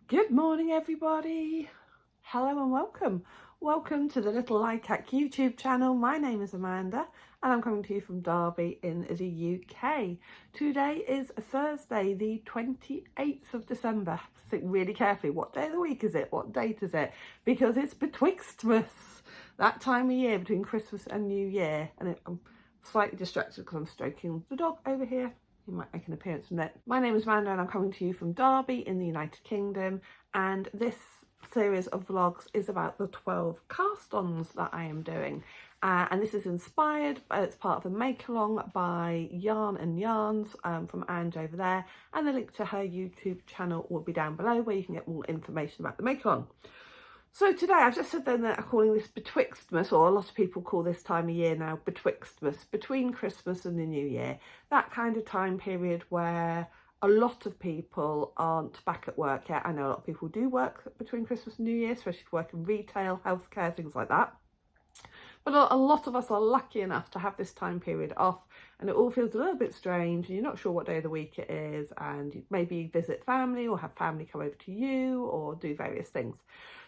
Good morning, everybody. Hello and welcome. Welcome to the Little Likac YouTube channel. My name is Amanda and I'm coming to you from Derby in the UK. Today is Thursday, the 28th of December. Think really carefully, what day of the week is it? What date is it? Because it's Betwixtmas, that time of year between Christmas and New Year. And I'm slightly distracted because I'm stroking the dog over here. He might make an appearance from it. My name is Amanda and I'm coming to you from Derby in the United Kingdom, and this series of vlogs is about the 12 cast-ons that I am doing. And this is inspired, it's part of a make-along by Yarn and Yarns from Ange over there, and the link to her YouTube channel will be down below where you can get more information about the make-along. So today, I've just said then that I'm calling this Betwixtmas, or a lot of people call this time of year now Betwixtmas, between Christmas and the New Year. That kind of time period where a lot of people aren't back at work yet. I know a lot of people do work between Christmas and New Year, especially if you work in retail, healthcare, things like that. But a lot of us are lucky enough to have this time period off, and it all feels a little bit strange and you're not sure what day of the week it is, and you maybe visit family or have family come over to you or do various things.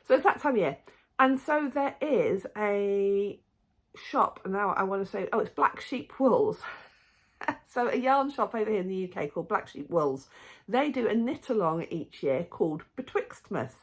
So it's that time of year. And so there is a shop, and now I want to say, oh, it's Black Sheep Wools. So a yarn shop over here in the UK called Black Sheep Wools. They do a knit along each year called Betwixtmas.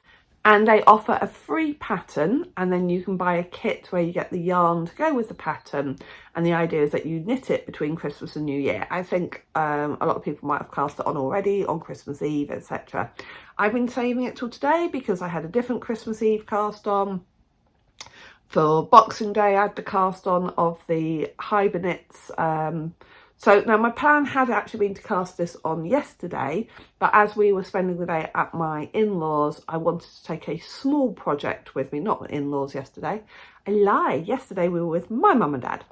And they offer a free pattern, and then you can buy a kit where you get the yarn to go with the pattern. And the idea is that you knit it between Christmas and New Year. I think a lot of people might have cast it on already on Christmas Eve, etc. I've been saving it till today because I had a different Christmas Eve cast on. For Boxing Day, I had the cast on of the Hibernits. So now my plan had actually been to cast this on yesterday, but as we were spending the day at my in-laws, I wanted to take a small project with me, not the in-laws yesterday. I lie, yesterday we were with my mum and dad.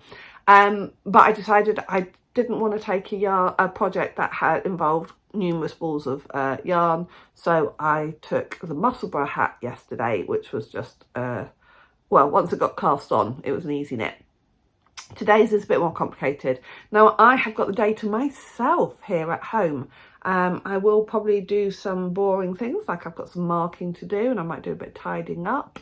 But I decided I didn't want to take a project that had involved numerous balls of yarn. So I took the Musselburgh hat yesterday, which was just, well, once it got cast on, it was an easy knit. Today's is a bit more complicated. Now, I have got the day to myself here at home. I will probably do some boring things, like I've got some marking to do, and I might do a bit of tidying up,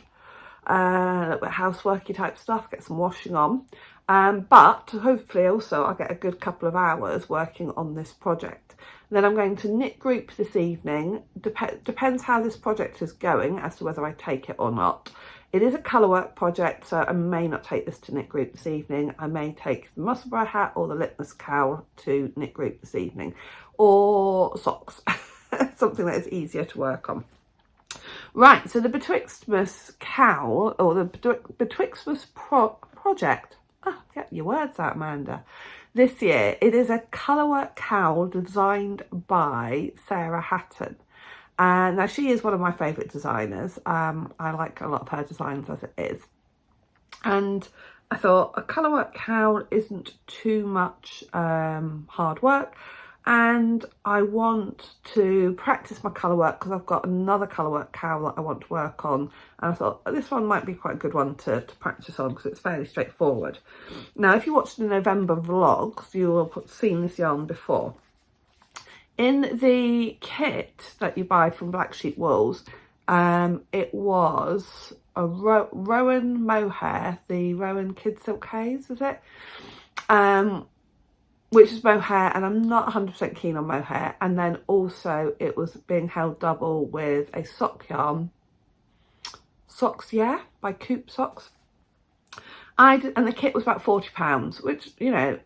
a little bit of houseworky type stuff, get some washing on. But hopefully also I'll get a good couple of hours working on this project. Then I'm going to knit group this evening. Depends how this project is going as to whether I take it or not. It is a colourwork project, so I may not take this to knit group this evening. I may take the Musselburgh hat or the litmus cowl to knit group this evening, or socks, something that is easier to work on. Right, so the Betwixtmas cowl, or the Betwixtmas project, get your words out, Amanda. This year, it is a colourwork cowl designed by Sarah Hatton. Now, she is one of my favourite designers. I like a lot of her designs as it is. And I thought a colourwork cowl isn't too much hard work. And I want to practice my colourwork because I've got another colourwork cowl that I want to work on. And I thought this one might be quite a good one to practice on because it's fairly straightforward. Now, if you watched the November vlogs, you will have seen this yarn before. In the kit that you buy from Black Sheep Wools, it was a Rowan mohair, the Rowan Kid Silk Haze, is it? Which is mohair, and I'm not 100% keen on mohair. And then also it was being held double with a sock yarn, Socks Yeah, by Coop Socks. And the kit was about £40, which, you know,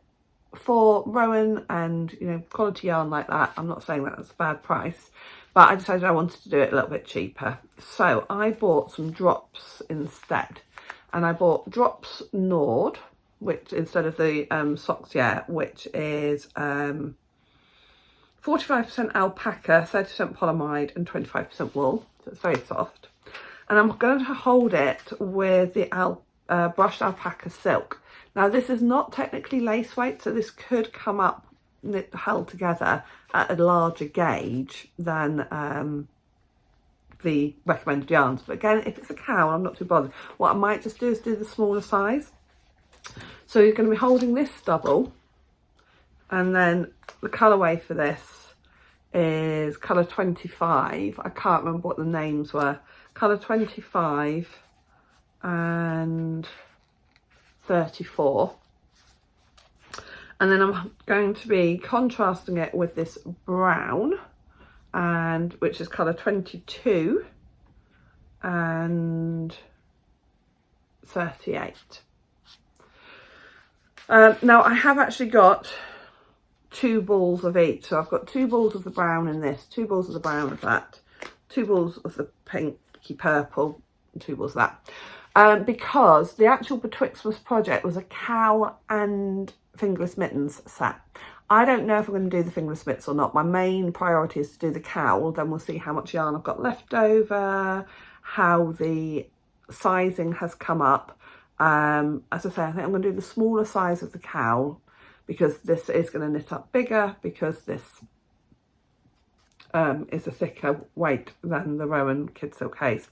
for Rowan and, you know, quality yarn like that, I'm not saying that that's a bad price, but I decided I wanted to do it a little bit cheaper. So I bought some drops instead, and I bought drops Nord, which instead of the Socks Yeah, which is 45% alpaca, 30% polyamide and 25% wool, so it's very soft. And I'm going to hold it with the brushed alpaca silk. Now, this is not technically lace weight, so this could come up held together at a larger gauge than the recommended yarns. But again, if it's a cowl, I'm not too bothered. What I might just do is do the smaller size. So you're going to be holding this double, and then the colourway for this is colour 25. I can't remember what the names were. Colour 25 and 34. And then I'm going to be contrasting it with this brown, and which is colour 22 and 38. Now I have actually got 2 balls of each. So I've got 2 balls of the brown in this, 2 balls of the brown of that, 2 balls of the pinky purple, and 2 balls of that. Because the actual Betwixtmas project was a cow and fingerless mittens set. I don't know if I'm going to do the fingerless mitts or not. My main priority is to do the cowl. Then we'll see how much yarn I've got left over, how the sizing has come up. As I say, I think I'm going to do the smaller size of the cowl because this is going to knit up bigger, because this is a thicker weight than the Rowan Kid Silk Haze.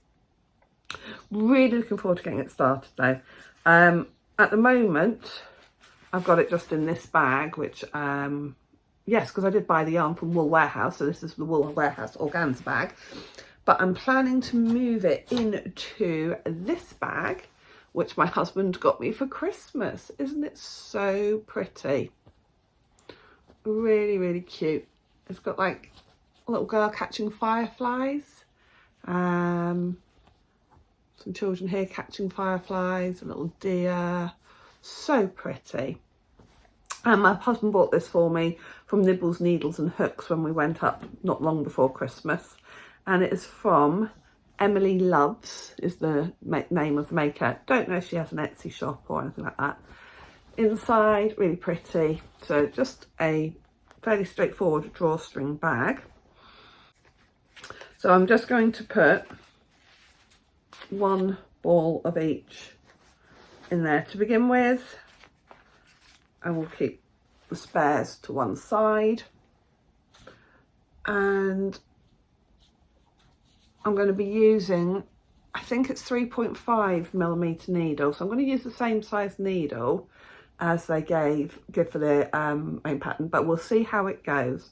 Really looking forward to getting it started though. At the moment, I've got it just in this bag, which, yes, because I did buy the yarn from Wool Warehouse, so this is the Wool Warehouse organza bag. But I'm planning to move it into this bag, which my husband got me for Christmas. Isn't it so pretty? Really, really cute. It's got like a little girl catching fireflies. Some children here catching fireflies, a little deer. So pretty. And my husband bought this for me from Nibbles, Needles and Hooks when we went up not long before Christmas. And it is from Emily Loves, is the name of the maker. Don't know if she has an Etsy shop or anything like that. Inside, really pretty. So just a fairly straightforward drawstring bag. So I'm just going to put 1 ball of each in there to begin with. I will keep the spares to one side. And I'm going to be using, I think it's 3.5mm needle. So I'm going to use the same size needle as they give for the main pattern, but we'll see how it goes.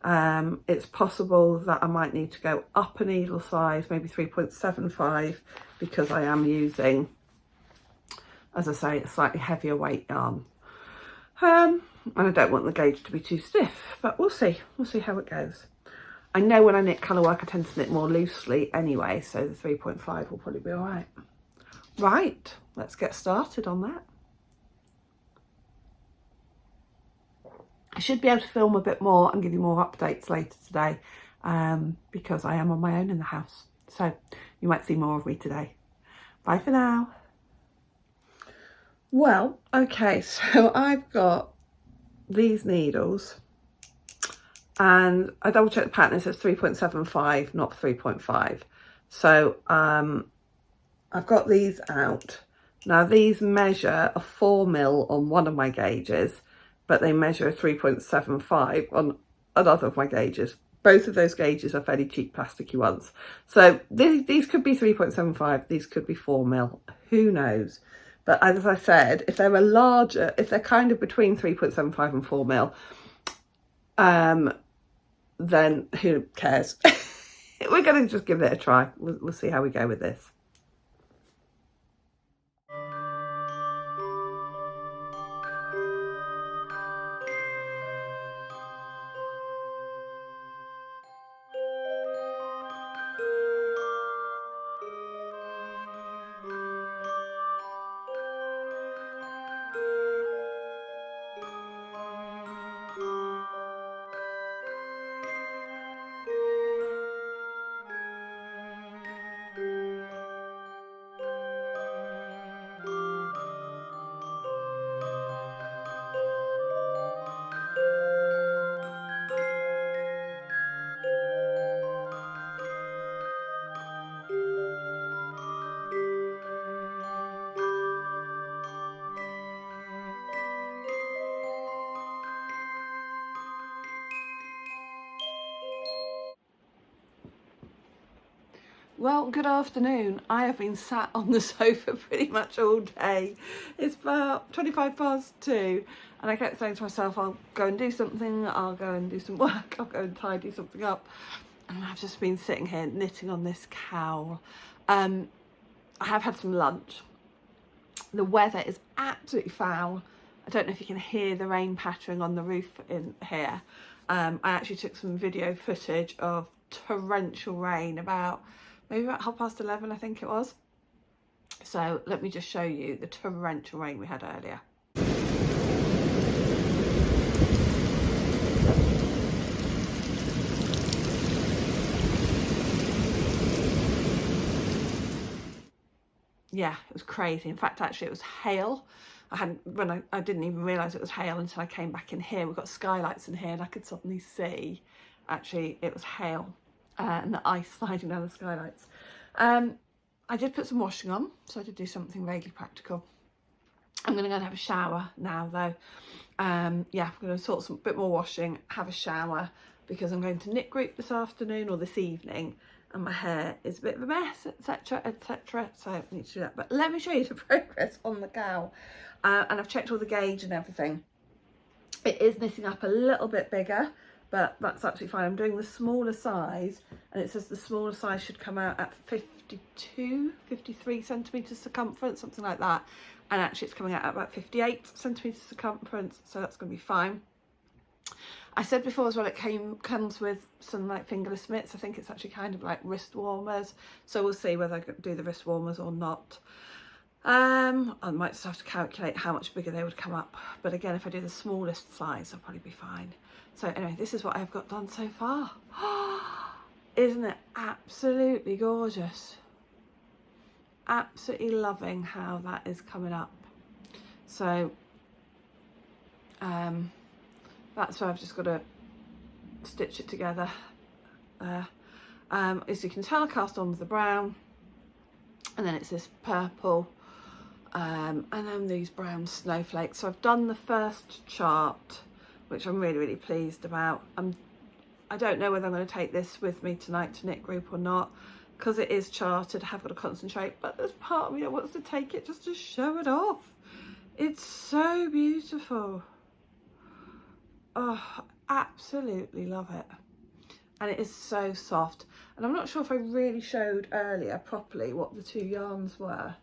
It's possible that I might need to go up a needle size, maybe 3.75, because I am using, as I say, a slightly heavier weight yarn. And I don't want the gauge to be too stiff, but we'll see how it goes. I know when I knit colour work, I tend to knit more loosely anyway, so the 3.5 will probably be all right. Right, let's get started on that. I should be able to film a bit more and give you more updates later today, because I am on my own in the house. So you might see more of me today. Bye for now. Well, okay, so I've got these needles. And I double checked the pattern, it says 3.75, not 3.5. So I've got these out. Now these measure a 4mm on one of my gauges, but they measure a 3.75 on another of my gauges. Both of those gauges are fairly cheap plasticky ones. So these could be 3.75, these could be 4mm, who knows? But as I said, if they're a larger, if they're kind of between 3.75 and 4mm, then who cares? We're going to just give it a try. We'll see how we go with this. Well, good afternoon. I have been sat on the sofa pretty much all day. It's about 2 and I kept saying to myself, I'll go and do something, I'll go and do some work, I'll go and tidy something up. And I've just been sitting here knitting on this cowl. I have had some lunch. The weather is absolutely foul. I don't know if you can hear the rain pattering on the roof in here. I actually took some video footage of torrential rain maybe about 11:30, I think it was. So let me just show you the torrential rain we had earlier. Yeah, it was crazy. In fact, actually, it was hail. I didn't even realise it was hail until I came back in here. We've got skylights in here, and I could suddenly see, actually, it was hail and the ice sliding down the skylights. I did put some washing on, so I did do something vaguely practical. I'm going to go and have a shower now, though. Yeah, I'm going to sort some bit more washing, have a shower, because I'm going to knit group this afternoon or this evening, and my hair is a bit of a mess, etc, etc, so I need to do that. But let me show you the progress on the cowl. And I've checked all the gauge and everything. It is knitting up a little bit bigger, but that's absolutely fine. I'm doing the smaller size, and it says the smaller size should come out at 53 centimetres circumference, something like that. And actually it's coming out at about 58 centimetres circumference, so that's going to be fine. I said before as well, it comes with some like fingerless mitts. I think it's actually kind of like wrist warmers, so we'll see whether I do the wrist warmers or not. I might just have to calculate how much bigger they would come up, but again, if I do the smallest size, I'll probably be fine. So anyway, this is what I've got done so far. Isn't it absolutely gorgeous? Absolutely loving how that is coming up. So that's where I've just got to stitch it together. As you can tell, I cast on with the brown, and then it's this purple, and then these brown snowflakes. So I've done the first chart, which I'm really, really pleased about. I don't know whether I'm going to take this with me tonight to knit group or not, because it is charted. I have got to concentrate, but there's part of me that wants to take it just to show it off. It's so beautiful. Oh, absolutely love it. And it is so soft. And I'm not sure if I really showed earlier properly what the two yarns were.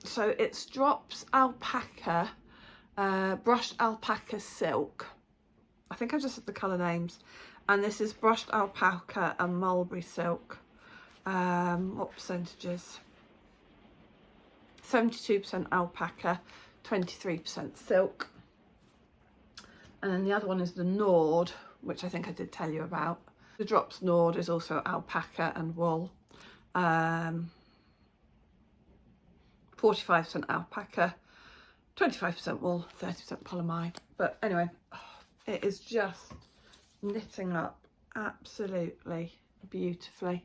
So it's Drops Alpaca, Brushed Alpaca Silk. I think I just said the colour names. And this is Brushed Alpaca and Mulberry Silk. What percentages? 72% alpaca, 23% silk. And then the other one is the Nord, which I think I did tell you about. The Drops Nord is also alpaca and wool. 45% alpaca, 25% wool, 30% polyamide. But anyway, it is just knitting up absolutely beautifully.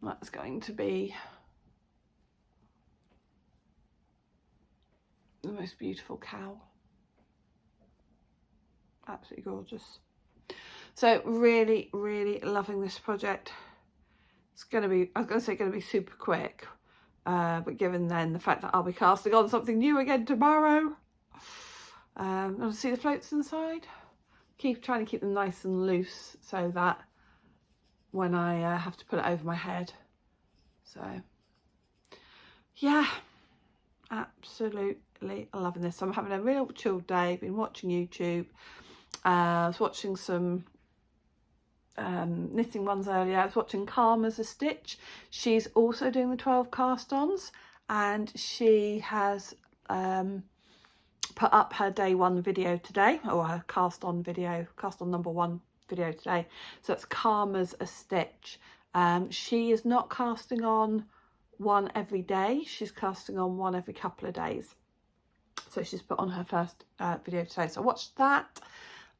That's going to be the most beautiful cowl. Absolutely gorgeous. So really, really loving this project. It's going to be, I was going to say going to be super quick, but given then the fact that I'll be casting on something new again tomorrow, I'll see the floats inside. Trying to keep them nice and loose so that when I have to put it over my head. So yeah, absolutely loving this. So I'm having a real chilled day, been watching YouTube. I was watching some knitting ones earlier. I was watching Karma's a Stitch. She's also doing the 12 cast-ons, and she has put up her day one video today, or her cast on number one video today. So it's Karma's a Stitch. She is not casting on one every day, she's casting on one every couple of days. So she's put on her first video today, so I watched that.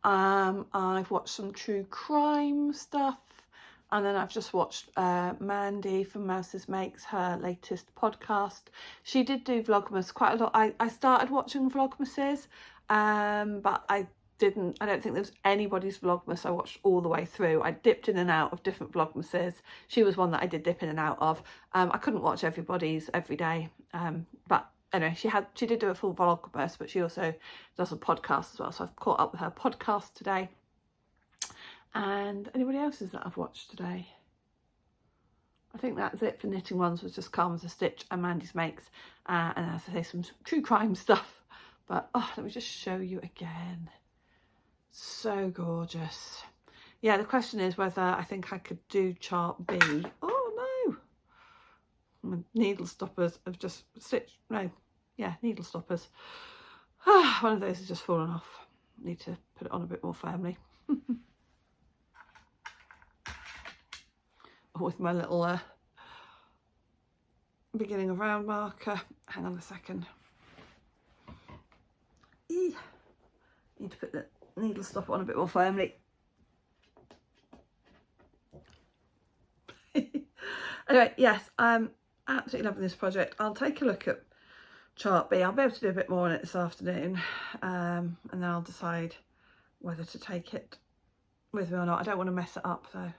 I've watched some true crime stuff, and then I've just watched Mandy from Mouses Makes, her latest podcast. She did do Vlogmas quite a lot. I started watching Vlogmases, but I I don't think there was anybody's Vlogmas I watched all the way through. I dipped in and out of different Vlogmases. She was one that I did dip in and out of. I couldn't watch everybody's every day, but anyway, she did do a full Vlogmas, but she also does a podcast as well, so I've caught up with her podcast today. And anybody else's that I've watched today? I think that's it for knitting ones, was just Calm as a Stitch and Mandy's Makes, and as I say, some true crime stuff. But oh, let me just show you again. So gorgeous. Yeah, the question is whether I think I could do chart B. Oh no, my needle stoppers have just needle stoppers. One of those has just fallen off. Need to put it on a bit more firmly. With my little beginning of round marker. Hang on a second. Need to put the needle stopper on a bit more firmly. Anyway, yes, I'm absolutely loving this project. I'll take a look at chart B. I'll be able to do a bit more on it this afternoon, and then I'll decide whether to take it with me or not. I don't want to mess it up though.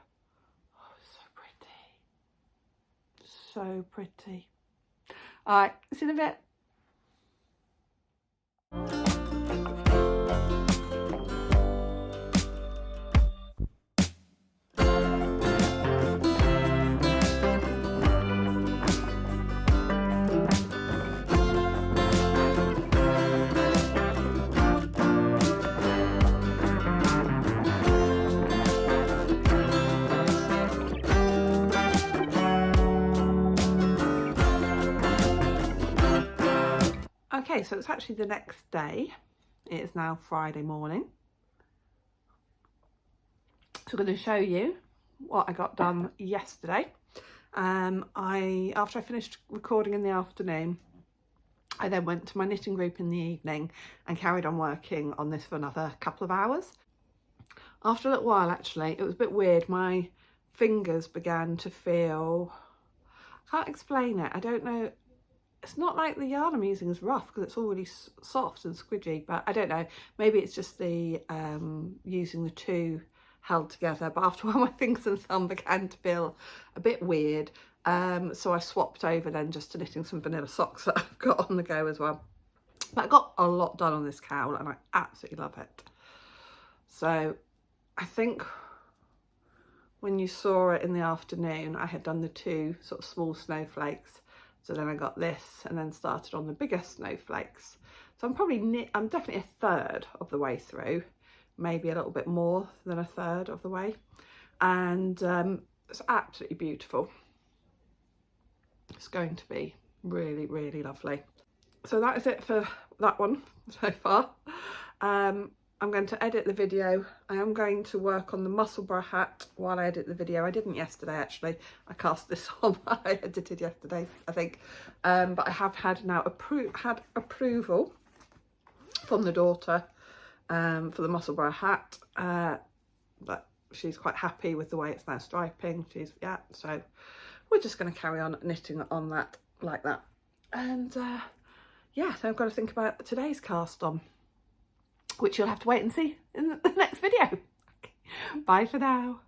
So pretty. All right, see you in a bit. Okay, so it's actually the next day. It is now Friday morning. So I'm going to show you what I got done yesterday. After I finished recording in the afternoon, I then went to my knitting group in the evening and carried on working on this for another couple of hours. After a little while, actually, it was a bit weird. My fingers began to feel, I can't explain it. I don't know. It's not like the yarn I'm using is rough because it's all really soft and squidgy, but I don't know. Maybe it's just the using the two held together. But after a while, my fingers and thumb began to feel a bit weird. So I swapped over then just to knitting some vanilla socks that I've got on the go as well. But I got a lot done on this cowl and I absolutely love it. So I think when you saw it in the afternoon, I had done the two sort of small snowflakes. So then I got this and then started on the bigger snowflakes. So I'm definitely a third of the way through, maybe a little bit more than a third of the way. And it's absolutely beautiful. It's going to be really, really lovely. So that is it for that one so far. I'm going to edit the video. I am going to work on the Musselburgh hat while I edit the video. I didn't yesterday, actually. I cast this on. I edited yesterday, I think. But I have had now approval from the daughter for the Musselburgh hat. But she's quite happy with the way it's now striping. So we're just going to carry on knitting on that like that. And yeah, so I've got to think about today's cast on, which you'll have to wait and see in the next video. Okay. Bye for now.